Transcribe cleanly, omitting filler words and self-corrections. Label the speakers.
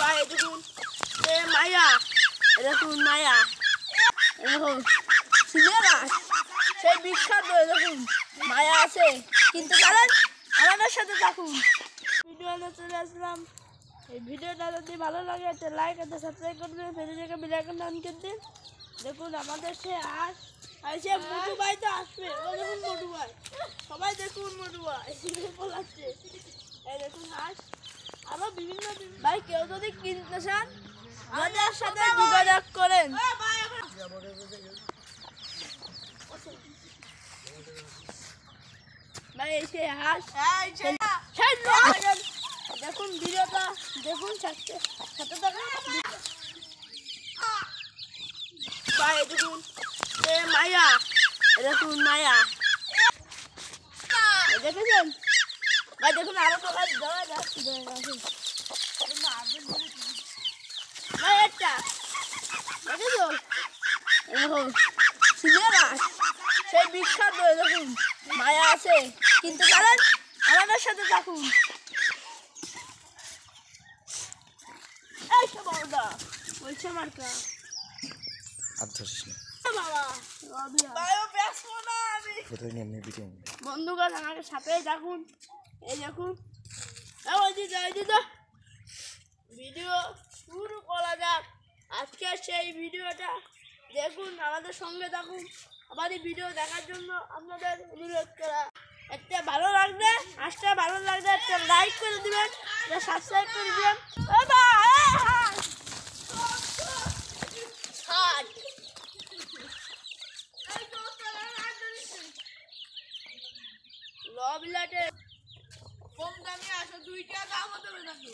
Speaker 1: ভাই দেখুন মায়া, দেখুন মায়া, দেখুন সিনেমা সেই বিখ্যাত দেখুন মায়া আছে, কিন্তু কারণ আমাদের সাথে থাকুন। ভিডিওতে চলে আসলাম। এই ভিডিওটা যদি ভালো লাগে একটা লাইক একটা সাবস্ক্রাইব করবেন, ফেসবুকে বেল আইকনটা অন করে দিন। দেখুন আমাদের সে আসে মোটু ভাই তো আসবে, ও দেখুন মোটু ভাই, সবাই দেখুন মোটু ভাই বলাচ্ছে। এই দেখুন আরো বিভিন্ন ভাই, কেউ যদি কিনতে চান আমাদের সাথে যোগাযোগ করেন। ভাই এসে দেখুন ভিডিওটা দেখুন সাথে ভাই দেখুন মায়া, দেখুন মায়া, দেখেছেন ভাই? দেখুন আরো সবাই দেওয়া যাচ্ছে ভাই, একটা দেখেছো? দেখুন সিনেমা সেই বিখ্যাত দেখুন মায়া আছে, কিন্তু কারণ আমাদের সাথে থাকুন। এই সব বাবা বলছে মার্কা বন্ধুগণ আমাকে সাথেই থাকুন। এই দেখুন ভিডিও শুরু করা যাক। আজকে সেই ভিডিওটা দেখুন, আমাদের সঙ্গে থাকুন। আমাদের ভিডিও দেখার জন্য আপনাদের অনুরোধ করা, একটা ভালো লাগবে একটা লাইক করে দিবেন, একটা সাবস্ক্রাইব করে দিবেন। কম দামে আসো, 2 টাকা দাম হতে হবে নাকি?